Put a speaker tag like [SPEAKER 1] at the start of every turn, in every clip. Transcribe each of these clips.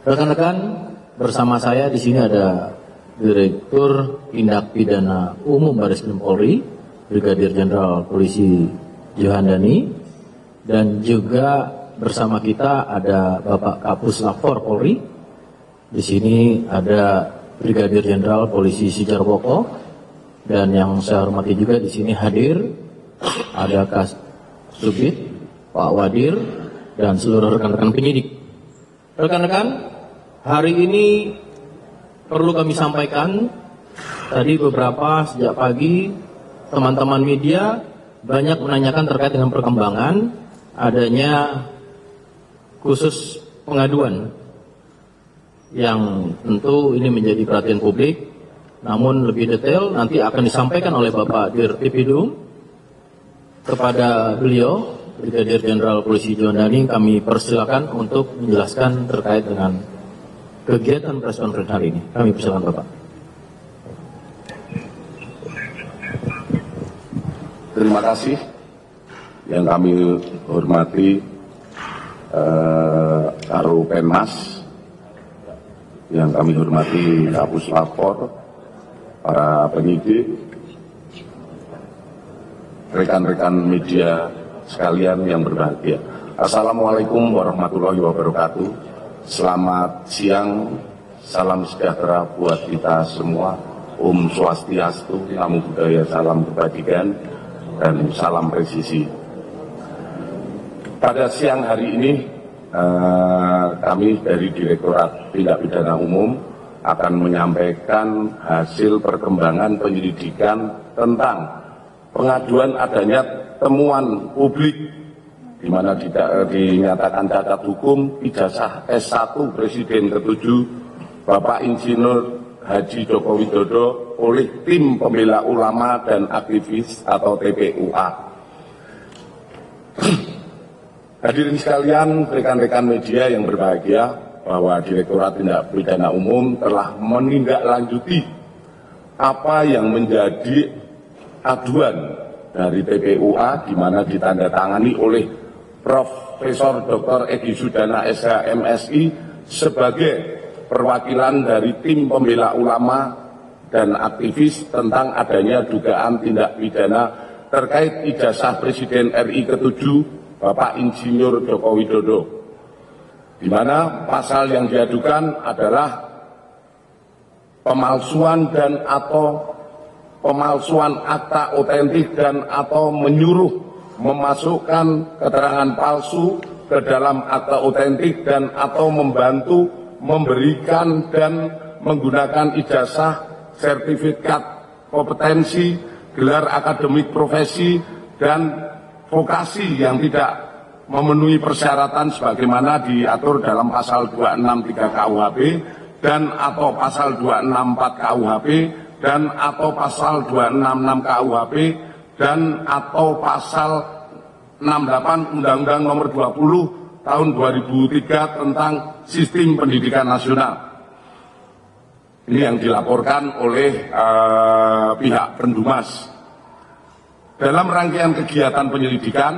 [SPEAKER 1] Rekan-rekan, bersama saya di sini ada Direktur Tindak Pidana Umum Bareskrim Polri, Brigadir Jenderal Polisi Johandani, dan juga bersama kita ada Bapak Kapus Lapor Polri. Di sini ada Brigadir Jenderal Polisi Sujarwoko, dan yang saya hormati juga di sini hadir ada Kasubdit, Pak Wadir, dan seluruh rekan-rekan penyidik. Rekan-rekan, hari ini perlu kami sampaikan, tadi beberapa sejak pagi teman-teman media banyak menanyakan terkait dengan perkembangan adanya khusus pengaduan yang tentu ini menjadi perhatian publik, namun lebih detail nanti akan disampaikan oleh Bapak Dirtipidum kepada beliau, Brigadir Jenderal Polisi Johandani. Kami persilakan untuk menjelaskan terkait dengan kegiatan press conference hari ini. Kami persilakan Bapak.
[SPEAKER 2] Terima kasih yang kami hormati Karo Penmas, yang kami hormati Kapus Lapor, para penyidik, rekan-rekan media sekalian yang berbahagia. Assalamualaikum warahmatullahi wabarakatuh. Selamat siang, salam sejahtera buat kita semua. Om Swastiastu, Namo Buddhaya, salam kebajikan, dan salam presisi. Pada siang hari ini, kami dari Direktorat Tindak Pidana Umum akan menyampaikan hasil perkembangan penyelidikan tentang pengaduan adanya temuan publik di mana dinyatakan cacat hukum ijazah S1 Presiden ke-7 Bapak Insinyur Haji Joko Widodo oleh Tim Pembela Ulama dan Aktivis atau TPUA. Hadirin sekalian, rekan-rekan media yang berbahagia, bahwa Direktorat Tindak Pidana Umum telah menindaklanjuti apa yang menjadi aduan dari TPUA, di mana ditandatangani oleh Profesor Dr. Egy Sudana SH MSI sebagai perwakilan dari Tim Pembela Ulama dan Aktivis tentang adanya dugaan tindak pidana terkait ijazah Presiden RI ke-7 Bapak Insinyur Joko Widodo, di mana pasal yang diadukan adalah pemalsuan dan atau pemalsuan akta otentik dan atau menyuruh memasukkan keterangan palsu ke dalam akta otentik dan atau membantu memberikan dan menggunakan ijazah, sertifikat kompetensi, gelar akademik profesi dan vokasi yang tidak memenuhi persyaratan sebagaimana diatur dalam pasal 263 KUHP dan atau pasal 264 KUHP dan atau pasal 266 KUHP dan atau pasal 68 Undang-Undang Nomor 20 Tahun 2003 tentang Sistem Pendidikan Nasional. Ini yang dilaporkan oleh pihak Pendumas. Dalam rangkaian kegiatan penyelidikan,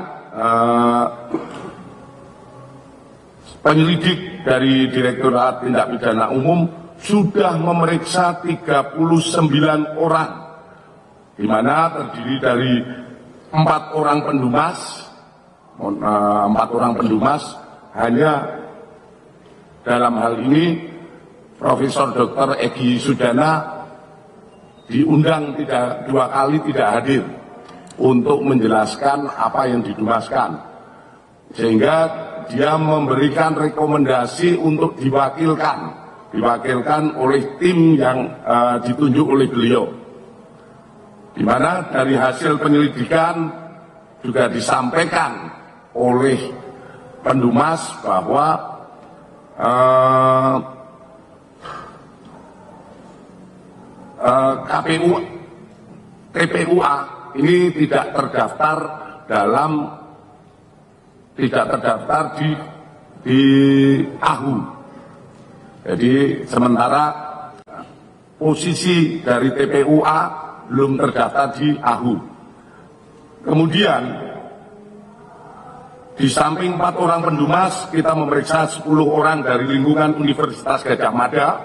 [SPEAKER 2] penyelidik dari Direktorat Tindak Pidana Umum sudah memeriksa 39 orang, di mana terdiri dari 4 orang pendumas, hanya dalam hal ini Profesor Dr. Egy Sudana diundang 2 kali tidak hadir untuk menjelaskan apa yang didumaskan, sehingga dia memberikan rekomendasi untuk diwakilkan oleh tim yang ditunjuk oleh beliau, di mana dari hasil penyelidikan juga disampaikan oleh Pendumas bahwa TPUA ini tidak terdaftar di AHU. Jadi sementara posisi dari TPUA belum terdaftar di AHU. Kemudian Di samping 4 orang pendumas, kita memeriksa 10 orang dari lingkungan Universitas Gadjah Mada,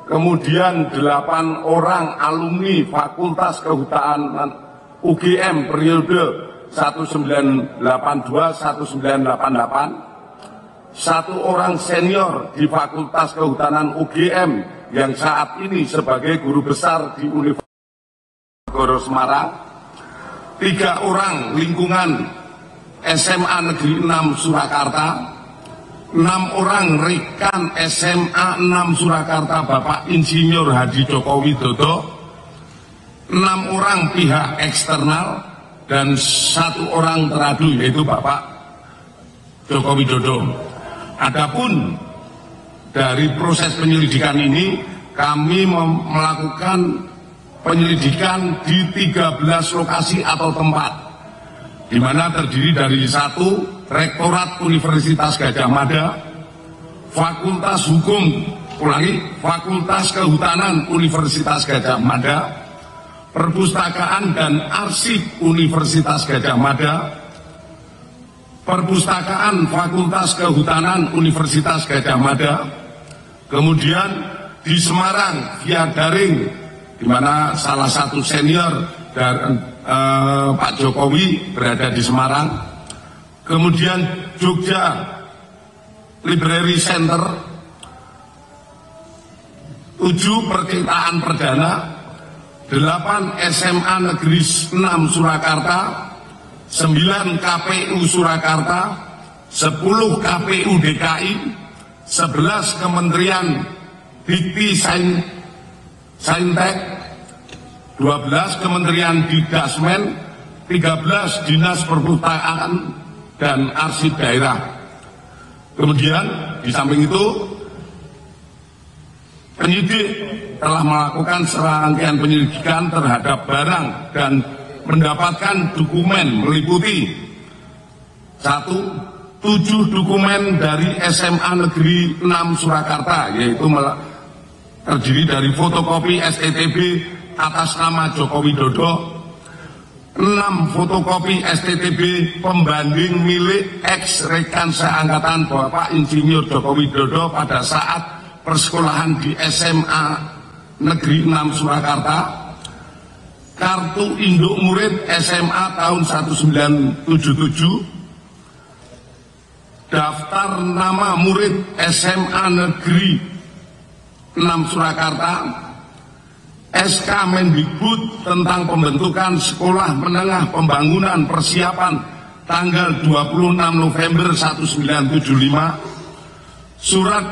[SPEAKER 2] kemudian 8 orang alumni Fakultas Kehutanan UGM periode 1982-1988, 1 orang senior di Fakultas Kehutanan UGM yang saat ini sebagai guru besar di Universitas Semarang, 3 orang lingkungan SMA Negeri 6 Surakarta, 6 orang rekan SMA 6 Surakarta Bapak Insinyur Hadi Joko Widodo, 6 orang pihak eksternal, dan 1 orang teradu yaitu Bapak Joko Widodo. Adapun dari proses penyelidikan ini, kami melakukan penyelidikan di 13 lokasi atau tempat, di mana terdiri dari 1 Rektorat Universitas Gadjah Mada, Fakultas Kehutanan Universitas Gadjah Mada, Perpustakaan dan Arsip Universitas Gadjah Mada, Perpustakaan Fakultas Kehutanan Universitas Gadjah Mada, kemudian di Semarang via daring, di mana salah satu senior dari Pak Jokowi berada di Semarang, kemudian Jogja Library Center, 7 percintaan perdana, 8 SMA Negeri 6 Surakarta, 9 KPU Surakarta, 10 KPU DKI, 11 Kementerian Dikti Saintek, 12 Kementerian Didasmen, 13 Dinas Perpustakaan dan Arsip Daerah. Kemudian di samping itu, penyidik telah melakukan serangkaian penyelidikan terhadap barang dan mendapatkan dokumen meliputi 1. 7 dokumen dari SMA Negeri 6 Surakarta, yaitu terdiri dari fotokopi STTB atas nama Joko Widodo, 6 fotokopi STTB pembanding milik ex rekan seangkatan Bapak Insinyur Joko Widodo pada saat persekolahan di SMA Negeri 6 Surakarta, kartu induk murid SMA tahun 1977, daftar nama murid SMA Negeri 6 Surakarta, SK Mendikbud tentang pembentukan Sekolah Menengah Pembangunan Persiapan tanggal 26 November 1975, Surat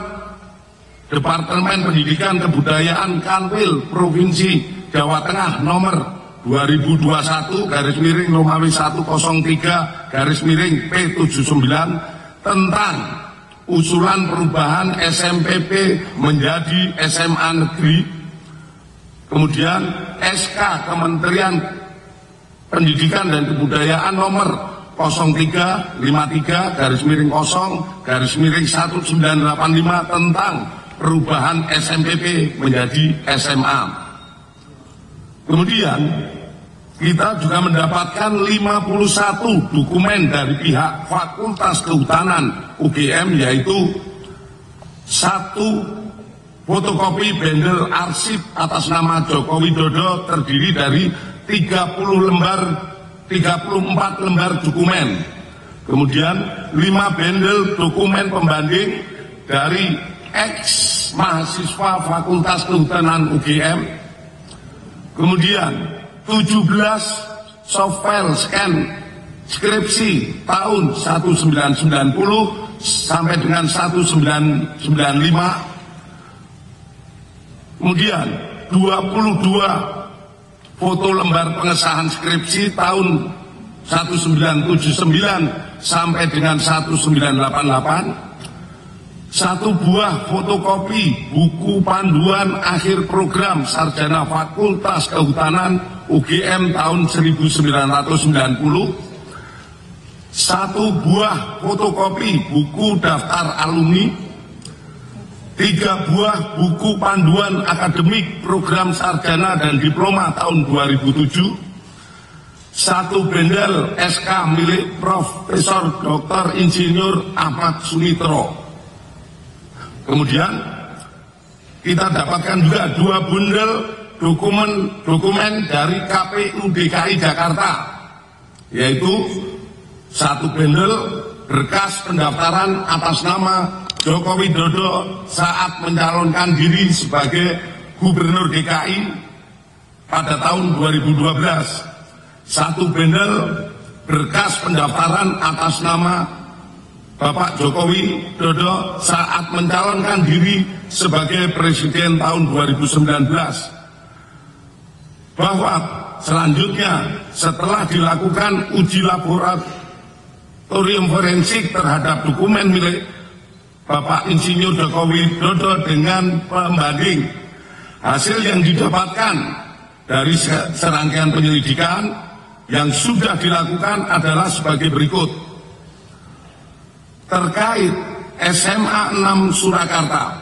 [SPEAKER 2] Departemen Pendidikan Kebudayaan Kanwil Provinsi Jawa Tengah nomor 2021-Romawi 103-P79 tentang usulan perubahan SMPP menjadi SMA Negeri. Kemudian SK Kementerian Pendidikan dan Kebudayaan nomor 0353-0-1985 tentang perubahan SMPP menjadi SMA. Kemudian kita juga mendapatkan 51 dokumen dari pihak Fakultas Kehutanan UGM, yaitu 1 fotokopi bendel arsip atas nama Joko Widodo terdiri dari 34 lembar dokumen. Kemudian 5 bendel dokumen pembanding dari ex mahasiswa Fakultas Kehutanan UGM. Kemudian 17 softfile scan skripsi tahun 1990 sampai dengan 1995. Kemudian 22 foto lembar pengesahan skripsi tahun 1979 sampai dengan 1988, 1 buah fotokopi buku panduan akhir program sarjana Fakultas Kehutanan UGM tahun 1990, 1 buah fotokopi buku daftar alumni, 3 buah buku panduan akademik program sarjana dan diploma tahun 2007, 1 bendel SK milik Profesor Dr. Insinyur Ahmad Sunitro. Kemudian kita dapatkan juga 2 bundel dokumen dari KPU DKI Jakarta, yaitu 1 bendel berkas pendaftaran atas nama Joko Widodo saat mencalonkan diri sebagai Gubernur DKI pada tahun 2012. 1 bendel berkas pendaftaran atas nama Bapak Jokowi Dodo saat mencalonkan diri sebagai Presiden tahun 2019. Bahwa selanjutnya setelah dilakukan uji laboratorium forensik terhadap dokumen milik Bapak Insinyur Jokowi Dodo dengan pembanding, hasil yang didapatkan dari serangkaian penyelidikan yang sudah dilakukan adalah sebagai berikut. Terkait SMA 6 Surakarta,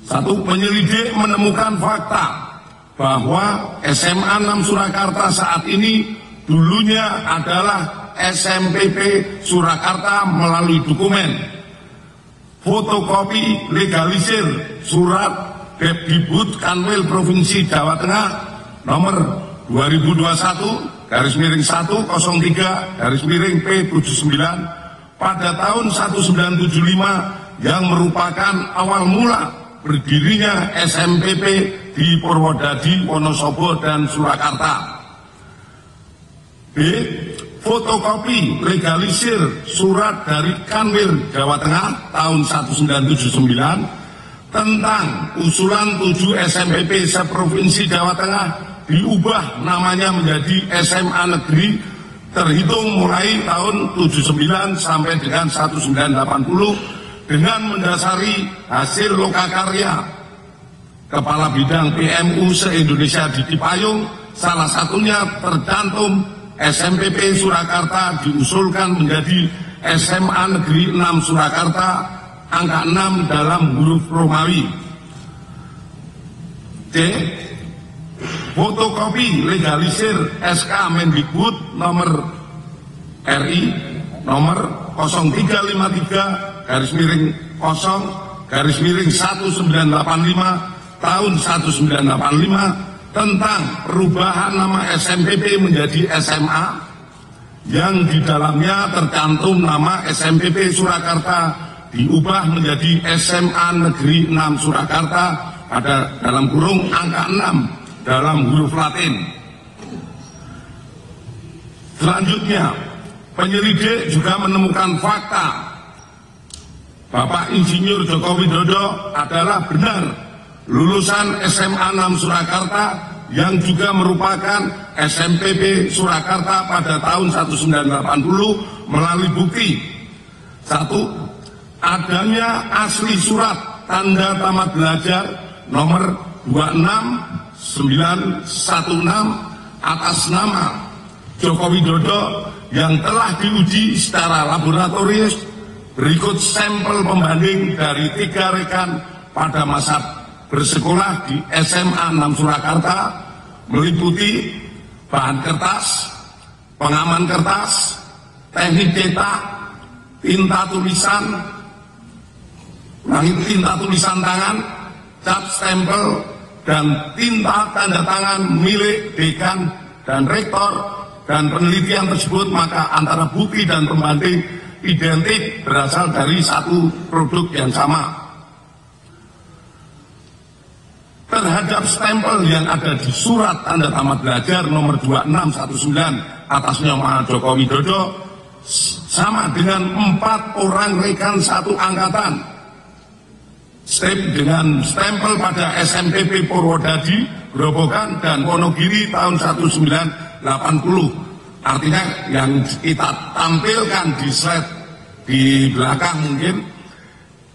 [SPEAKER 2] 1. Penyelidik menemukan fakta bahwa SMA 6 Surakarta saat ini dulunya adalah SMPP Surakarta melalui dokumen fotokopi legalisir surat Depdibut Kanwil Provinsi Jawa Tengah nomor 2021-103-P79 pada tahun 1975 yang merupakan awal mula berdirinya SMPP di Purwodadi, Wonosobo, dan Surakarta. B. Fotokopi legalisir surat dari Kanwil Jawa Tengah tahun 1979 tentang usulan 7 SMPP seprovinsi Jawa Tengah diubah namanya menjadi SMA Negeri terhitung mulai tahun 79 sampai dengan 1980 dengan mendasari hasil lokakarya Kepala Bidang PMU se-Indonesia di Cipayung. Salah satunya tercantum SMPP Surakarta diusulkan menjadi SMA Negeri 6 Surakarta angka 6 dalam huruf Romawi. C. Fotokopi legalisir SK Mendikbud nomor RI nomor 0353-0-1985 tahun 1985 tentang perubahan nama SMPP menjadi SMA yang di dalamnya tercantum nama SMPP Surakarta diubah menjadi SMA Negeri 6 Surakarta pada dalam kurung angka 6 dalam huruf Latin. Selanjutnya, penyelidik juga menemukan fakta Bapak Insinyur Joko Widodo adalah benar lulusan SMA 6 Surakarta yang juga merupakan SMPP Surakarta pada tahun 1980 melalui bukti 1. Adanya asli surat tanda tamat belajar nomor 26916 atas nama Joko Widodo yang telah diuji secara laboratorius. Berikut sampel pembanding dari 3 rekan pada masa bersekolah di SMA 6 Surakarta meliputi bahan kertas, pengaman kertas, teknik cetak, tinta tulisan tangan, cap stempel, dan tinta tanda tangan milik dekan dan rektor, dan penelitian tersebut maka antara bukti dan pembanding identik berasal dari satu produk yang sama. Terhadap stempel yang ada di surat tanda tamat belajar nomor 2619 atas nama Joko Widodo sama dengan 4 orang rekan satu angkatan. Dengan stempel pada SMPP Purwodadi, Grobogan, dan Wonogiri tahun 1980. Artinya yang kita tampilkan di slide di belakang mungkin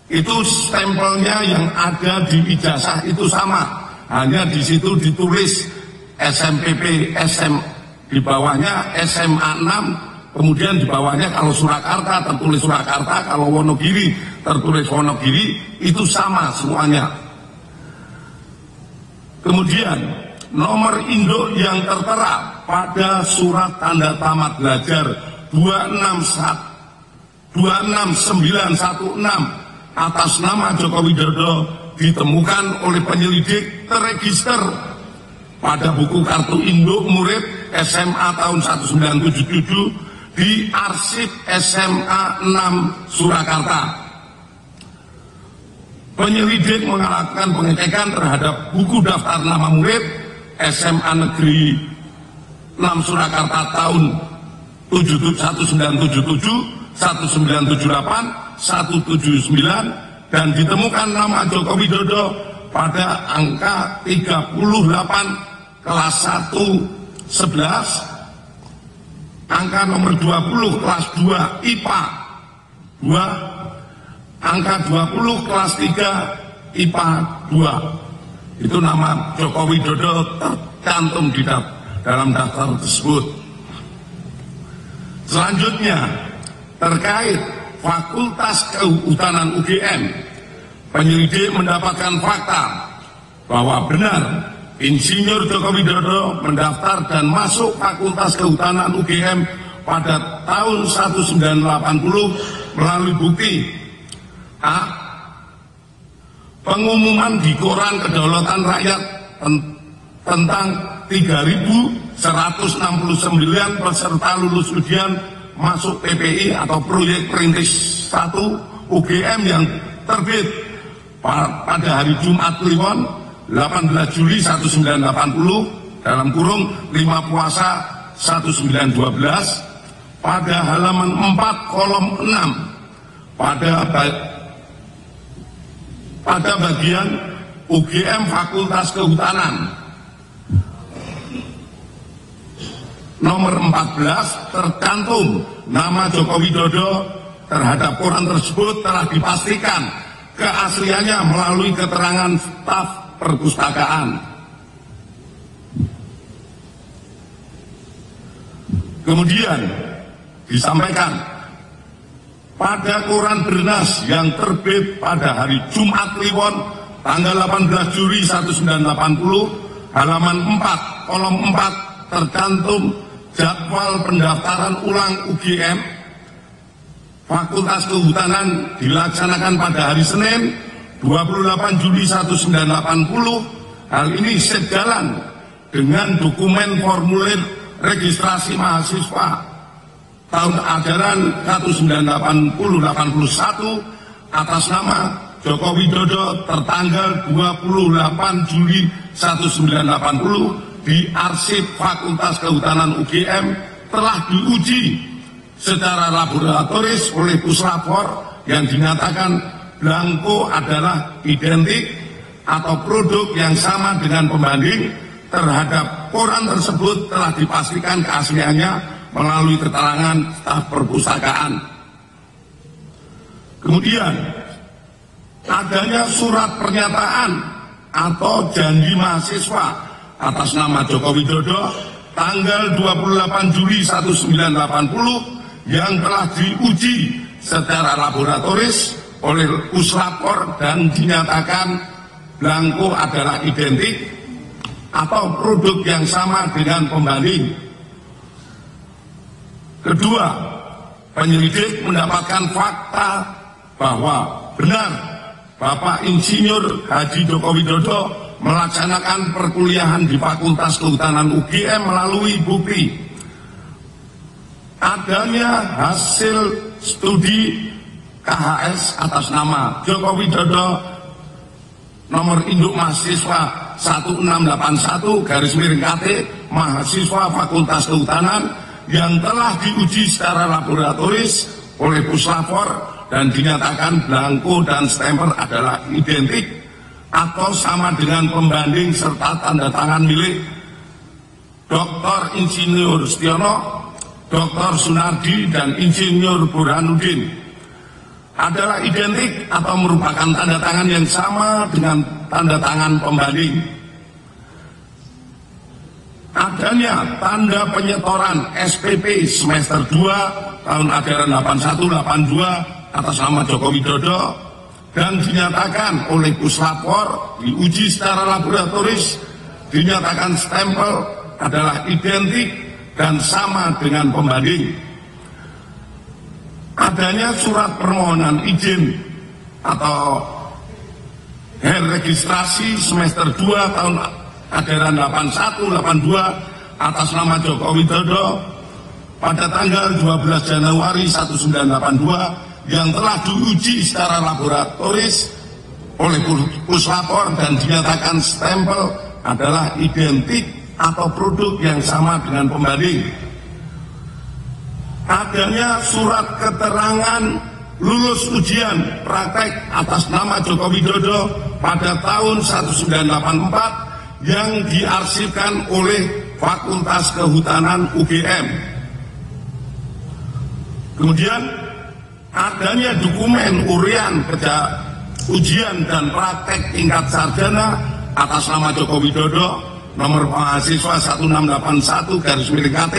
[SPEAKER 2] itu stempelnya yang ada di ijazah itu sama, hanya di situ ditulis SMPP di bawahnya SMA 6, kemudian di bawahnya kalau Surakarta tertulis Surakarta, kalau Wonogiri tertulis Wonogiri, itu sama semuanya. Kemudian nomor induk yang tertera pada surat tanda tamat belajar 26916 atas nama Joko Widodo ditemukan oleh penyelidik terregister pada buku kartu induk murid SMA tahun 1977 di arsip SMA 6 Surakarta. Penyelidik melakukan pengecekan terhadap buku daftar nama murid SMA Negeri 6 Surakarta tahun 1977, 1978, 179 dan ditemukan nama Joko Widodo pada angka 38 kelas 1 11, angka nomor 20 kelas 2 IPA 2, angka 20 kelas 3 IPA 2. Itu nama Joko Widodo tercantum di dalam daftar tersebut. Selanjutnya, terkait Fakultas Kehutanan UGM, penyelidik mendapatkan fakta bahwa benar Insinyur Joko Widodo mendaftar dan masuk Fakultas Kehutanan UGM pada tahun 1980 melalui bukti A. Pengumuman di Koran Kedaulatan Rakyat tentang 3.169 peserta lulus ujian masuk PPI atau proyek perintis 1 UGM yang terbit pada hari Jumat Kliwon 18 Juli 1980 dalam kurung 5 Puasa 1912 pada halaman 4 kolom 6 pada bagian UGM Fakultas Kehutanan nomor 14 tercantum nama Joko Widodo terhadap koran tersebut telah dipastikan keasliannya melalui keterangan staf perpustakaan. Kemudian disampaikan pada koran Bernas yang terbit pada hari Jumat Kliwon tanggal 18 Juli 1980 halaman 4 kolom 4 tercantum jadwal pendaftaran ulang UGM Fakultas Kehutanan dilaksanakan pada hari Senin 28 Juli 1980. Hal ini sejalan dengan dokumen formulir registrasi mahasiswa tahun ajaran 1980-81 atas nama Joko Widodo tertanggal 28 Juli 1980 di arsip Fakultas Kehutanan UGM telah diuji secara laboratoris oleh Puslapor yang dinyatakan blanko adalah identik atau produk yang sama dengan pembanding terhadap koran tersebut telah dipastikan keasliannya melalui keterangan staf perpustakaan. Kemudian adanya surat pernyataan atau janji mahasiswa atas nama Joko Widodo tanggal 28 Juli 1980 yang telah diuji secara laboratoris oleh Puslapor dan dinyatakan blanko adalah identik atau produk yang sama dengan pembanding. Kedua, penyelidik mendapatkan fakta bahwa benar Bapak Insinyur Haji Joko Widodo melaksanakan perkuliahan di Fakultas Kehutanan UGM melalui bukti adanya hasil studi KHS atas nama Joko Widodo nomor induk mahasiswa 1681/KT mahasiswa Fakultas Kehutanan yang telah diuji secara laboratoris oleh Puslapor dan dinyatakan blanko dan stemper adalah identik atau sama dengan pembanding serta tanda tangan milik Dr. Insinyur Setiono, Dr. Sunardi, dan Insinyur Burhanuddin adalah identik atau merupakan tanda tangan yang sama dengan tanda tangan pembanding. Adanya tanda penyetoran SPP semester 2 tahun ajaran 81-82 atas nama Joko Widodo dan dinyatakan oleh Puslapor diuji secara laboratoris, dinyatakan stempel adalah identik dan sama dengan pembanding. Adanya surat permohonan izin atau registrasi semester 2 tahun ajaran 81-82 atas nama Joko Widodo pada tanggal 12 Januari 1982 yang telah diuji secara laboratoris oleh Puslapor dan dinyatakan stempel adalah identik atau produk yang sama dengan pembanding. Adanya surat keterangan lulus ujian praktek atas nama Joko Widodo pada tahun 1984 yang diarsipkan oleh Fakultas Kehutanan UGM. Kemudian adanya dokumen urian kerja ujian dan praktek tingkat sarjana atas nama Joko Widodo nomor mahasiswa 1681/KT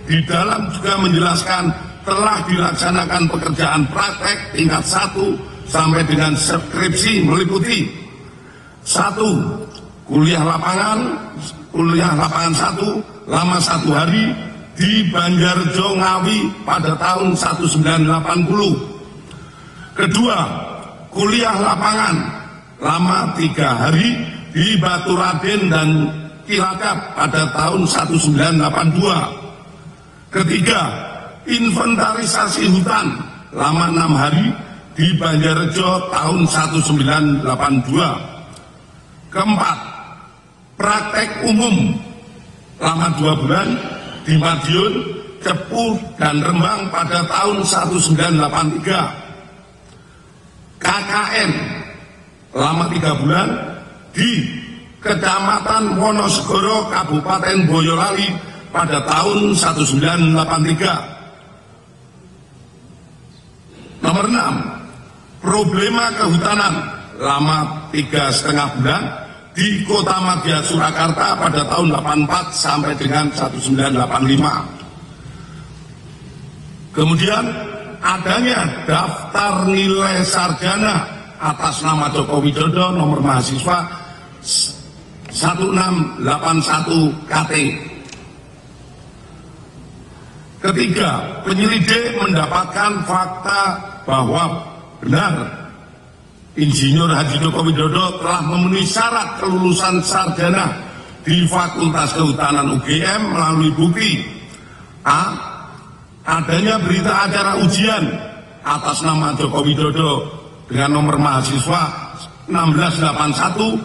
[SPEAKER 2] di dalam juga menjelaskan telah dilaksanakan pekerjaan praktek tingkat 1 sampai dengan skripsi meliputi 1. Kuliah lapangan 1 lama 1 hari di Banjarjo Ngawi pada tahun 1980. Kedua, kuliah lapangan lama 3 hari di Baturaden dan Cilacap pada tahun 1982. Ketiga, inventarisasi hutan lama 6 hari di Banjarjo tahun 1982. Keempat, praktek umum lama 2 bulan di Madiun, Cepu, dan Rembang pada tahun 1983. KKN lama 3 bulan di Kecamatan Wonosegoro, Kabupaten Boyolali pada tahun 1983. Nomor 6, problema kehutanan lama 3,5 bulan di Kota Madya Surakarta pada tahun 84 sampai dengan 1985. Kemudian adanya daftar nilai sarjana atas nama Joko Widodo nomor mahasiswa 1681/KT. Ketiga, penyelidik mendapatkan fakta bahwa benar Insinyur Haji Joko Widodo telah memenuhi syarat kelulusan sarjana di Fakultas Kehutanan UGM melalui bukti A. Adanya berita acara ujian atas nama Joko Widodo dengan nomor mahasiswa 1681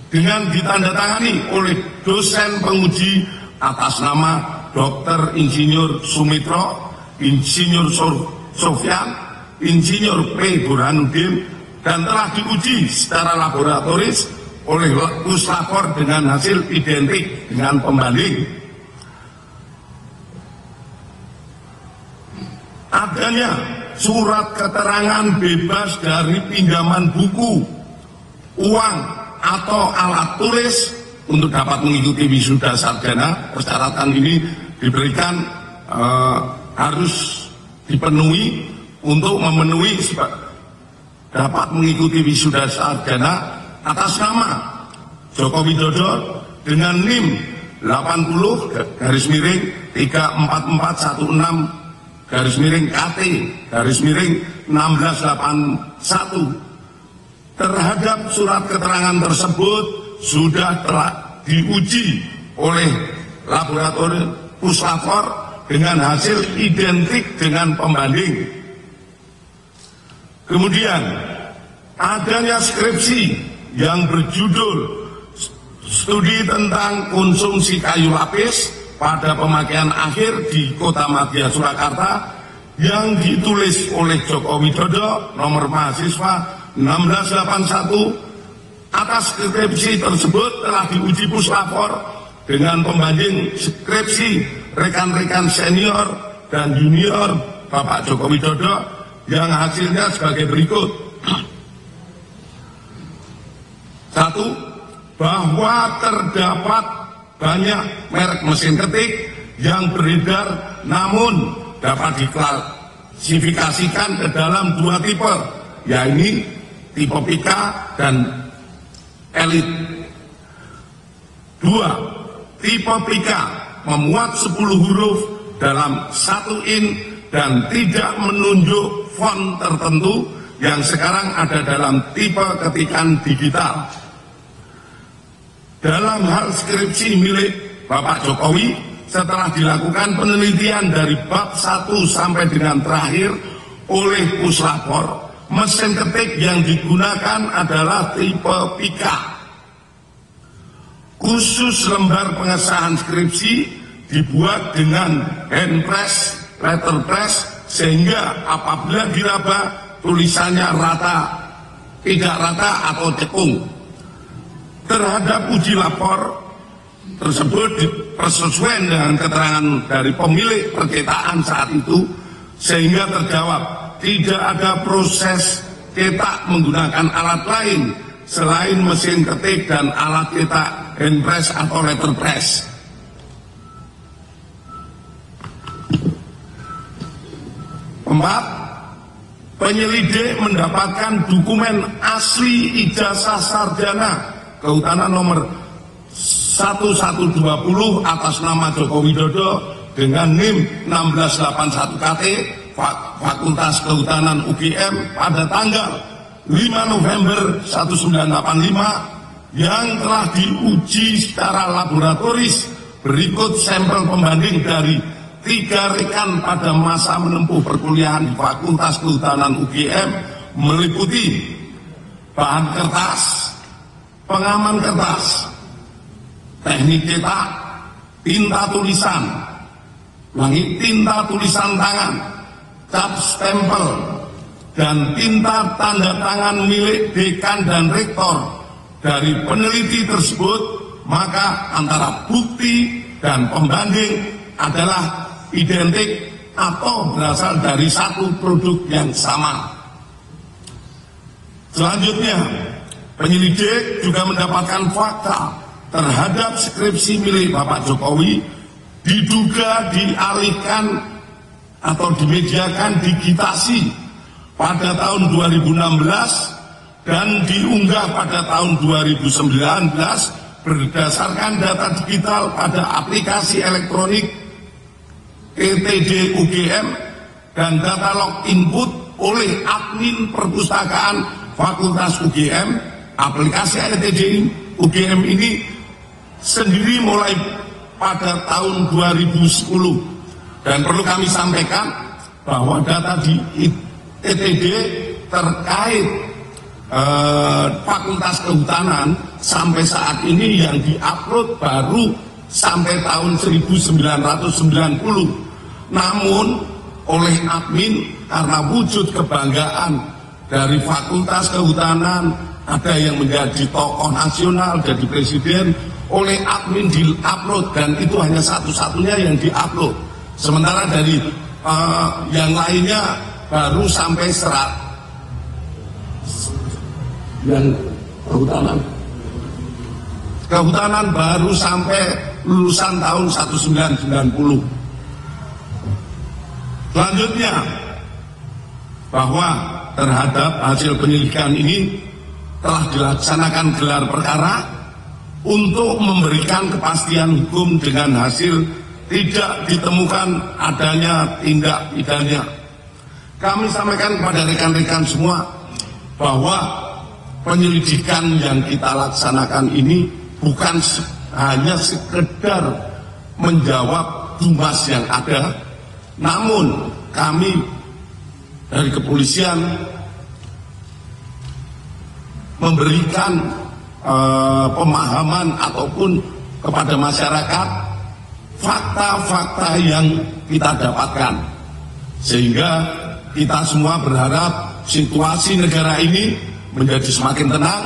[SPEAKER 2] dengan ditandatangani oleh dosen penguji atas nama Dr. Insinyur Sumitro, Insinyur Sofyan, Insinyur P. Burhanuddin, dan telah diuji secara laboratoris oleh Puslapor dengan hasil identik dengan pembanding. Adanya surat keterangan bebas dari pinjaman buku, uang, atau alat tulis untuk dapat mengikuti wisuda sarjana. Persyaratan ini diberikan harus dipenuhi untuk memenuhi dapat mengikuti wisuda sarjana atas nama Joko Widodo dengan NIM 80-34416-KT-1681. Terhadap surat keterangan tersebut sudah telah diuji oleh laboratorium Puslapor dengan hasil identik dengan pembanding. Kemudian adanya skripsi yang berjudul Studi tentang Konsumsi Kayu Lapis pada Pemakaian Akhir di Kota Madya Surakarta yang ditulis oleh Joko Widodo nomor mahasiswa 1681. Atas skripsi tersebut telah diuji Puslapor dengan pembanding skripsi rekan-rekan senior dan junior Bapak Joko Widodo yang hasilnya sebagai berikut. 1. Bahwa terdapat banyak merek mesin ketik yang beredar namun dapat diklasifikasikan ke dalam 2 tipe, yaitu tipe Pika dan Elite. 2.
[SPEAKER 3] tipe pika memuat 10 huruf dalam 1 in dan tidak menunjuk font tertentu yang sekarang ada dalam tipe ketikan digital. Dalam hal skripsi milik Bapak Jokowi, setelah dilakukan penelitian dari bab 1 sampai dengan terakhir oleh Puslapor, mesin ketik yang digunakan adalah tipe pika. Khusus lembar pengesahan skripsi dibuat dengan handpress, letterpress, sehingga apabila diraba tulisannya rata, tidak rata atau cekung. Terhadap uji lapor tersebut persesuaian dengan keterangan dari pemilik percetakan saat itu, sehingga terjawab tidak ada proses cetak menggunakan alat lain selain mesin ketik dan alat cetak handpress atau letterpress. Keempat, penyelidik mendapatkan dokumen asli ijazah sarjana Kehutanan nomor 1120 atas nama Joko Widodo dengan NIM 1681 KT Fakultas Kehutanan UGM pada tanggal 5 November 1985 yang telah diuji secara laboratoris. Berikut sampel pembanding dari 3 rekan pada masa menempuh perkuliahan di Fakultas Kehutanan UGM, meliputi bahan kertas, pengaman kertas, teknik cetak, tinta tulisan, tinta tulisan tangan, cap stempel, dan tinta tanda tangan milik dekan dan rektor. Dari peneliti tersebut, maka antara bukti dan pembanding adalah identik atau berasal dari satu produk yang sama. Selanjutnya, penyelidik juga mendapatkan fakta terhadap skripsi milik Bapak Jokowi diduga dialihkan atau dimediakan digitasi pada tahun 2016 dan diunggah pada tahun 2019 berdasarkan data digital pada aplikasi elektronik ETD UGM dan data log input oleh admin perpustakaan Fakultas UGM. Aplikasi ETD UGM ini sendiri mulai pada tahun 2010, dan perlu kami sampaikan bahwa data di ETD terkait Fakultas Kehutanan sampai saat ini yang diupload baru sampai tahun 1990. Namun oleh admin karena wujud kebanggaan dari Fakultas Kehutanan, ada yang menjadi tokoh nasional, jadi presiden, oleh admin di-upload, dan itu hanya satu-satunya yang di-upload. Sementara dari yang lainnya baru sampai yang kehutanan baru sampai lulusan tahun 1990. Selanjutnya, bahwa terhadap hasil penyelidikan ini telah dilaksanakan gelar perkara untuk memberikan kepastian hukum dengan hasil tidak ditemukan adanya tindak pidana. Kami sampaikan kepada rekan-rekan semua bahwa penyelidikan yang kita laksanakan ini bukan hanya sekedar menjawab dumas yang ada, namun kami dari kepolisian memberikan pemahaman ataupun kepada masyarakat fakta-fakta yang kita dapatkan, sehingga kita semua berharap situasi negara ini menjadi semakin tenang.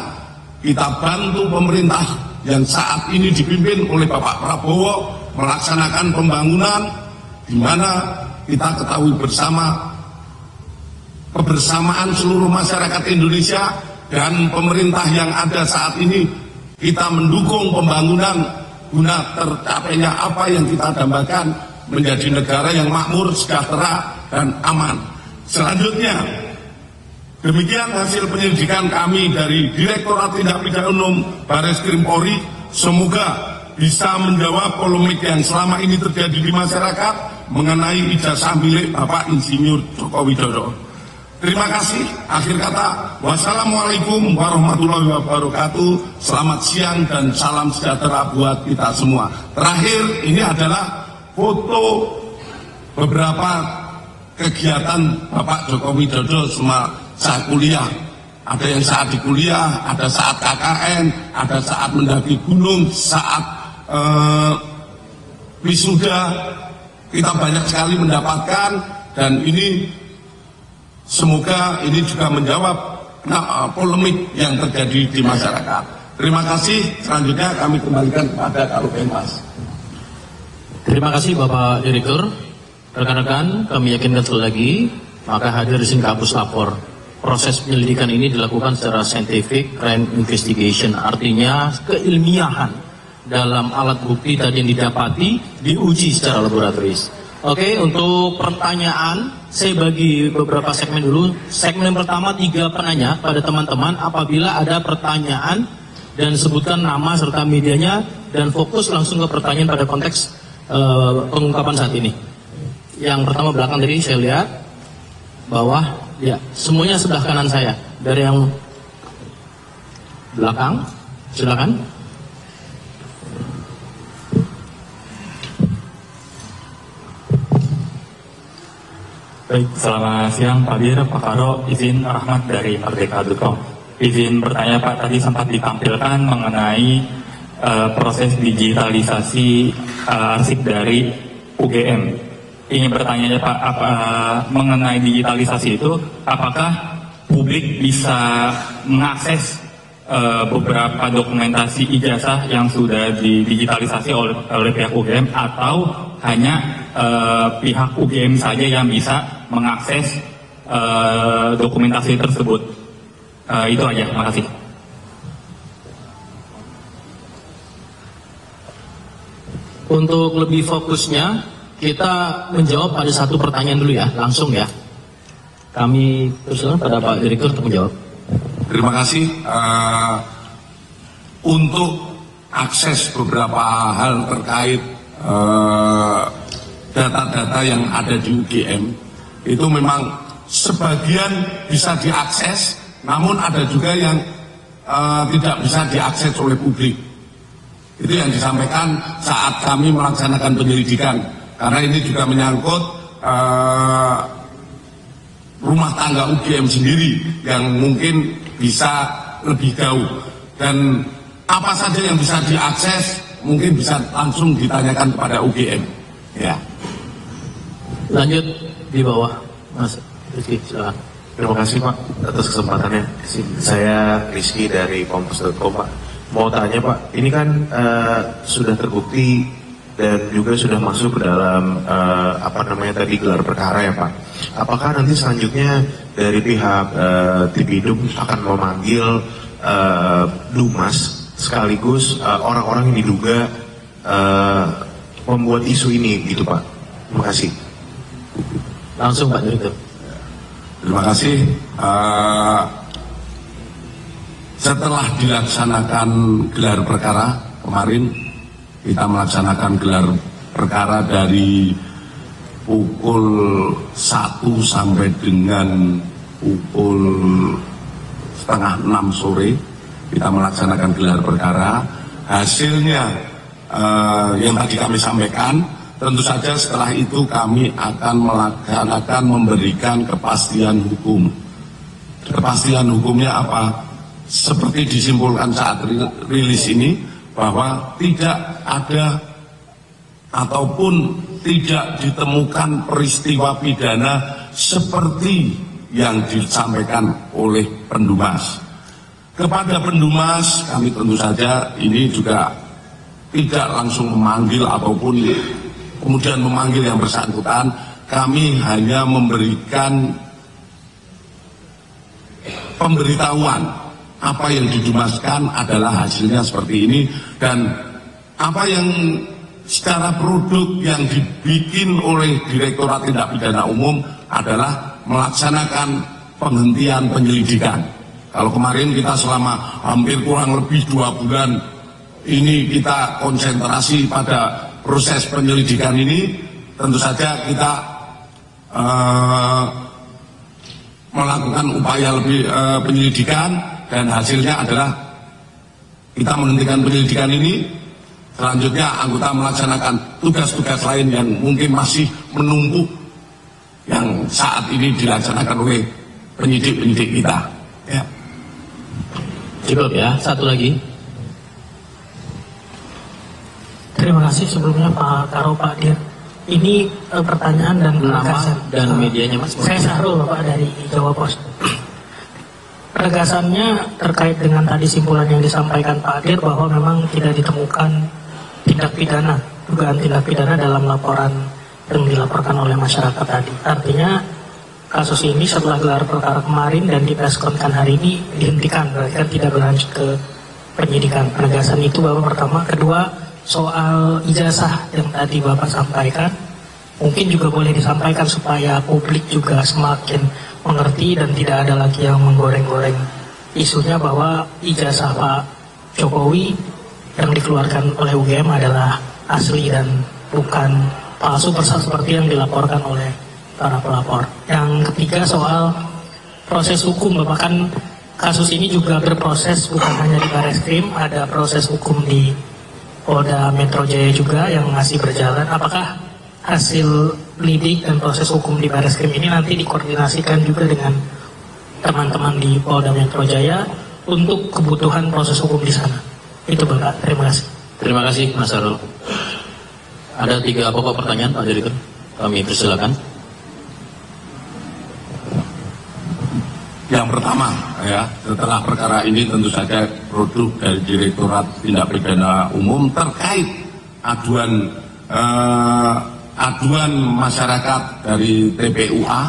[SPEAKER 3] Kita bantu pemerintah yang saat ini dipimpin oleh Bapak Prabowo melaksanakan pembangunan, di mana kita ketahui bersama kebersamaan seluruh masyarakat Indonesia dan pemerintah yang ada saat ini, kita mendukung pembangunan guna tercapainya apa yang kita dambakan, menjadi negara yang makmur, sejahtera, dan aman. Selanjutnya, demikian hasil penyelidikan kami dari Direktorat Tindak Pidana Umum Bareskrim Polri. Semoga bisa menjawab polemik yang selama ini terjadi di masyarakat mengenai ijazah milik Bapak Insinyur Joko Widodo. Terima kasih. Akhir kata, wassalamualaikum warahmatullahi wabarakatuh. Selamat siang dan salam sejahtera buat kita semua. Terakhir, ini adalah foto beberapa kegiatan Bapak Joko Widodo semasa kuliah. Ada yang saat di kuliah, ada saat KKN, ada saat mendaki gunung, saat wisuda. Kita banyak sekali mendapatkan, dan ini semoga ini juga menjawab polemik yang terjadi di masyarakat. Terima kasih. Selanjutnya kami kembalikan kepada Karopenmas.
[SPEAKER 1] Terima kasih Bapak Direktur. Rekan-rekan, kami yakinkan sekali lagi, maka hadir di sini Kapus Lapor. Proses penyelidikan ini dilakukan secara scientific crime investigation, artinya keilmiahan dalam alat bukti tadi yang didapati diuji secara laboratoris. Oke, untuk pertanyaan saya bagi beberapa segmen dulu. Segmen pertama 3 penanya pada teman-teman. Apabila ada pertanyaan dan sebutkan nama serta medianya dan fokus langsung ke pertanyaan pada konteks pengungkapan saat ini. Yang pertama belakang tadi saya lihat bawah, ya semuanya sebelah kanan saya. Dari yang belakang, silakan.
[SPEAKER 4] Baik, selamat siang Pak Bir, Pak Karo, izin Rahmat dari Merdeka.com. Izin bertanya Pak, tadi sempat ditampilkan mengenai proses digitalisasi arsip dari UGM. Ingin bertanya Pak, mengenai digitalisasi itu, apakah publik bisa mengakses beberapa dokumentasi ijazah yang sudah didigitalisasi oleh pihak UGM, atau hanya pihak UGM saja yang bisa mengakses dokumentasi tersebut? Itu aja, makasih.
[SPEAKER 1] Untuk lebih fokusnya, kita menjawab pada satu pertanyaan dulu ya, langsung ya. Kami persilakan pada Pak Direktur untuk menjawab.
[SPEAKER 3] Terima kasih. Untuk akses beberapa hal terkait data-data yang ada di UGM, itu memang sebagian bisa diakses, namun ada juga yang tidak bisa diakses oleh publik. Itu yang disampaikan saat kami melaksanakan penyelidikan, karena ini juga menyangkut rumah tangga UGM sendiri yang mungkin bisa lebih jauh, dan apa saja yang bisa diakses mungkin bisa langsung ditanyakan kepada UGM. Ya.
[SPEAKER 1] Lanjut di bawah, Mas Rizky, silakan.
[SPEAKER 5] Terima kasih Pak atas kesempatannya. Saya Rizky dari Kompas.com Pak. Mau tanya Pak, ini kan sudah terbukti dan juga sudah masuk ke dalam tadi gelar perkara ya Pak. Apakah nanti selanjutnya dari pihak Tipidum akan memanggil Dumas sekaligus orang-orang yang diduga membuat isu ini gitu Pak? Terima kasih.
[SPEAKER 1] Langsung Pak Direktur.
[SPEAKER 3] Terima kasih. Setelah dilaksanakan gelar perkara kemarin, kita melaksanakan gelar perkara dari pukul 1 sampai dengan pukul 5:30 sore. Kita melaksanakan gelar perkara. Hasilnya yang tadi kami sampaikan, tentu saja setelah itu kami akan melaksanakan memberikan kepastian hukum. Kepastian hukumnya apa? Seperti disimpulkan saat rilis ini, bahwa tidak ada ataupun tidak ditemukan peristiwa pidana seperti yang disampaikan oleh Pendumas. Kepada Pendumas, kami tentu saja ini juga tidak langsung memanggil ataupun kemudian memanggil yang bersangkutan. Kami hanya memberikan pemberitahuan apa yang didumaskan adalah hasilnya seperti ini, dan apa yang secara produk yang dibikin oleh Direktorat Tindak Pidana Umum adalah melaksanakan penghentian penyelidikan. Kalau kemarin kita selama hampir kurang lebih 2 bulan ini kita konsentrasi pada proses penyelidikan ini, tentu saja kita melakukan upaya lebih penyelidikan, dan hasilnya adalah kita menghentikan penyelidikan ini. Selanjutnya anggota melaksanakan tugas-tugas lain yang mungkin masih menumpuk yang saat ini dilaksanakan oleh penyidik-penyidik kita. Ya.
[SPEAKER 1] Cukup ya, satu lagi.
[SPEAKER 6] Terima kasih sebelumnya Pak Karo, Pak Dir. Ini pertanyaan dan
[SPEAKER 1] Nama dan medianya Mas.
[SPEAKER 6] Saya Sahrul Pak dari Jawa Pos. Penegasannya terkait dengan tadi simpulan yang disampaikan Pak Dir bahwa memang tidak ditemukan tindak pidana, dugaan tindak pidana dalam laporan yang dilaporkan oleh masyarakat tadi. Artinya kasus ini setelah gelar perkara kemarin dan dipreskonkan hari ini dihentikan, berarti kan tidak berlanjut ke penyidikan. Penegasan itu Bapak pertama. Kedua, soal ijazah yang tadi Bapak sampaikan, mungkin juga boleh disampaikan supaya publik juga semakin mengerti dan tidak ada lagi yang menggoreng-goreng isunya bahwa ijazah Pak Jokowi yang dikeluarkan oleh UGM adalah asli dan bukan palsu persis seperti yang dilaporkan oleh para pelapor. Yang ketiga soal proses hukum, Bapak kan kasus ini juga berproses bukan hanya di Barreskrim, ada proses hukum di Polda Metro Jaya juga yang masih berjalan. Apakah hasil lidik dan proses hukum di Barreskrim ini nanti dikoordinasikan juga dengan teman-teman di Polda Metro Jaya untuk kebutuhan proses hukum di sana? Itu Bapak, terima kasih.
[SPEAKER 1] Terima kasih Mas Sarul. Ada 3 pokok pertanyaan Pak Direktur, kami persilakan.
[SPEAKER 3] Yang pertama, ya, setelah perkara ini tentu saja produk dari Direktorat Tindak Pidana Umum terkait aduan masyarakat dari TPUA.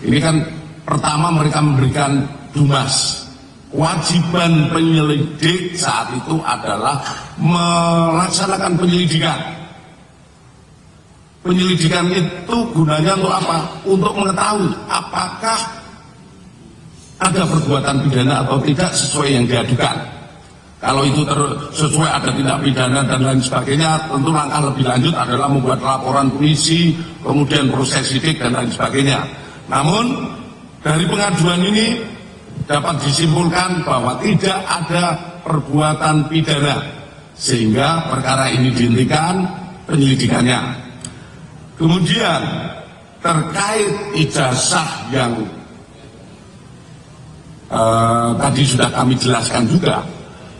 [SPEAKER 3] Ini kan pertama mereka memberikan dumas. Kewajiban penyelidik saat itu adalah melaksanakan penyelidikan. Penyelidikan itu gunanya untuk apa? Untuk mengetahui apakah ada perbuatan pidana atau tidak sesuai yang diadukan. Kalau itu sesuai ada tindak pidana dan lain sebagainya, tentu langkah lebih lanjut adalah membuat laporan polisi, kemudian proses sidik dan lain sebagainya. Namun dari pengaduan ini dapat disimpulkan bahwa tidak ada perbuatan pidana, sehingga perkara ini dihentikan penyelidikannya. Kemudian terkait ijazah yang tadi sudah kami jelaskan juga,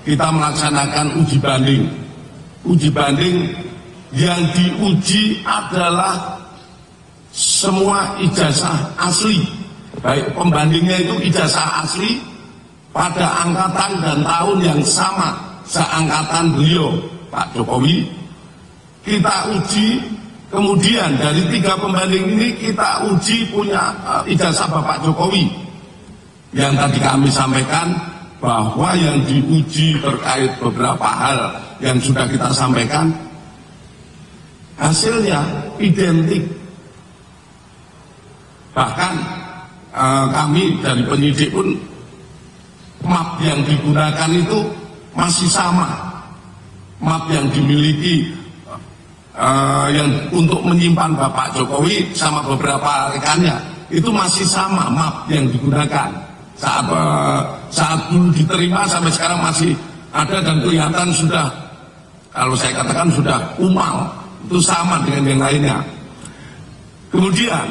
[SPEAKER 3] kita melaksanakan uji banding. Uji banding yang diuji adalah semua ijazah asli, baik pembandingnya itu ijazah asli pada angkatan dan tahun yang sama seangkatan beliau Pak Jokowi. Kita uji, kemudian dari 3 pembanding ini kita uji punya ijazah Bapak Jokowi. Yang tadi kami sampaikan bahwa yang diuji terkait beberapa hal yang sudah kita sampaikan, hasilnya identik. Bahkan kami dari penyidik pun map yang digunakan itu masih sama. Map yang dimiliki yang untuk menyimpan Bapak Jokowi sama beberapa rekannya itu masih sama map yang digunakan. Saat dulu diterima sampai sekarang masih ada dan kelihatan sudah, kalau saya katakan sudah umal, itu sama dengan yang lainnya. Kemudian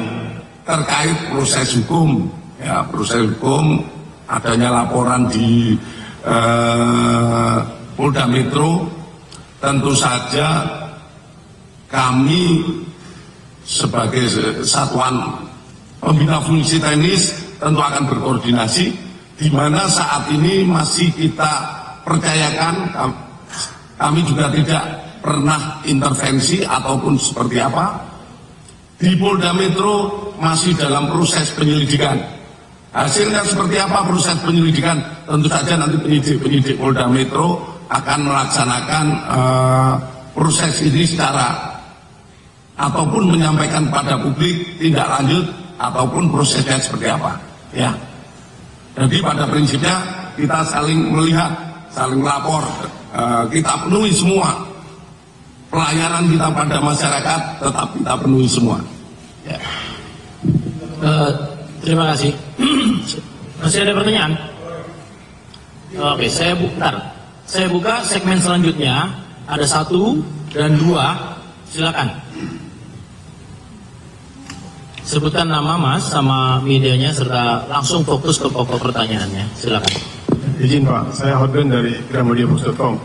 [SPEAKER 3] terkait proses hukum, ya proses hukum adanya laporan di Polda Metro, tentu saja kami sebagai satuan pembina fungsi teknis tentu akan berkoordinasi, di mana saat ini masih kita percayakan, kami juga tidak pernah intervensi ataupun seperti apa. Di Polda Metro masih dalam proses penyelidikan. Hasilnya seperti apa proses penyelidikan? Tentu saja nanti penyidik Polda Metro akan melaksanakan proses ini secara ataupun menyampaikan pada publik tindak lanjut ataupun prosesnya seperti apa. Ya. Jadi pada prinsipnya kita saling melihat, saling lapor kita penuhi semua. Pelayanan kita pada masyarakat tetap kita penuhi semua. Ya.
[SPEAKER 1] Terima kasih. Masih ada pertanyaan? Oke, saya buka segmen selanjutnya. Ada 1 dan 2. Silakan. Sebutkan nama Mas sama medianya serta langsung fokus ke pokok pertanyaannya. Silakan.
[SPEAKER 7] Izin Pak, saya Hotben dari gramedia.com.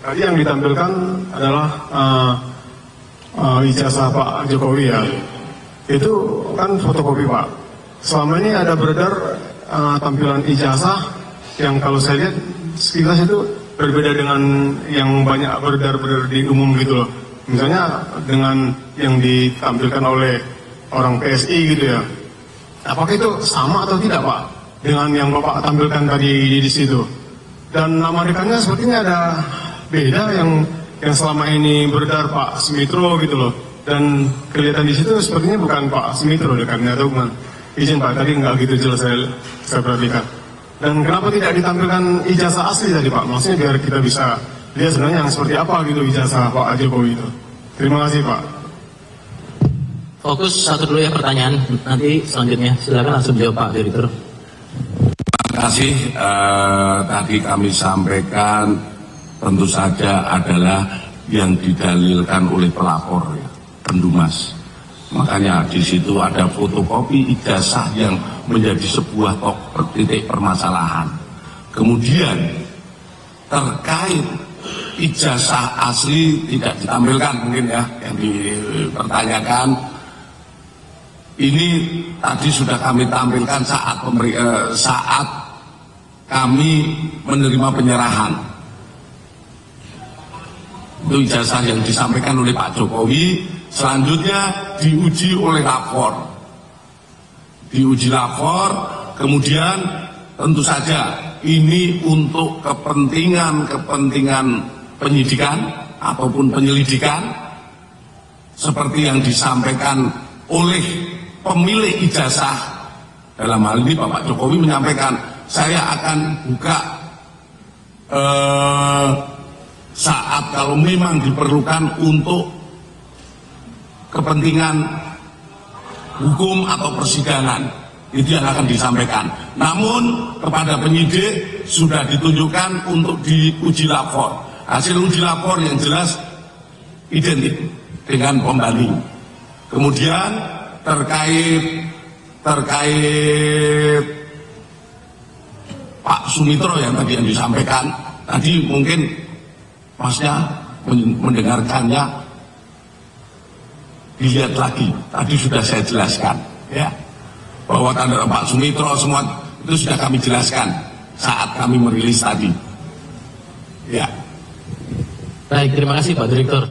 [SPEAKER 7] Tadi yang ditampilkan adalah ijazah Pak Jokowi ya. Itu kan fotokopi Pak. Selama ini ada beredar tampilan ijazah yang kalau saya lihat sekilas itu berbeda dengan yang banyak beredar di umum gitu loh. Misalnya dengan yang ditampilkan oleh orang PSI gitu ya. Apakah itu sama atau tidak Pak dengan yang Bapak tampilkan tadi di situ? Dan nama rekannya sepertinya ada beda yang selama ini beredar Pak Sumitro gitu loh. Dan kelihatan di situ sepertinya bukan Pak Sumitro rekannya atau bukan. Izin Pak, tadi nggak gitu jelas saya perhatikan. Dan kenapa tidak ditampilkan ijazah asli tadi Pak? Maksudnya biar kita bisa lihat sebenarnya yang seperti apa gitu ijazah Pak Jokowi itu. Terima kasih Pak.
[SPEAKER 1] Fokus satu dulu ya pertanyaan, nanti selanjutnya silakan langsung jawab Pak Direktur.
[SPEAKER 3] Terima kasih. Tadi kami sampaikan tentu saja adalah yang didalilkan oleh pelapor ya, Pendumas. Makanya di situ ada fotokopi ijazah yang menjadi sebuah titik permasalahan. Kemudian terkait ijazah asli tidak ditampilkan mungkin ya yang dipertanyakan. Ini tadi sudah kami tampilkan saat kami menerima penyerahan. Itu ijazah yang disampaikan oleh Pak Jokowi. Selanjutnya diuji oleh lapor. Kemudian tentu saja ini untuk kepentingan penyidikan ataupun penyelidikan seperti yang disampaikan oleh pemilik ijazah. Dalam hal ini Bapak Jokowi menyampaikan, saya akan buka saat kalau memang diperlukan untuk kepentingan hukum atau persidangan, itu yang akan disampaikan. Namun kepada penyidik sudah ditunjukkan untuk diuji lapor. Hasil uji lapor yang jelas identik dengan pembanding. Kemudian terkait Pak Sumitro yang tadi yang disampaikan, tadi mungkin Masnya mendengarkannya, dilihat lagi, tadi sudah saya jelaskan ya, bahwa tanda Pak Sumitro semua itu sudah kami jelaskan saat kami merilis tadi ya.
[SPEAKER 1] Baik, terima kasih Pak Direktur.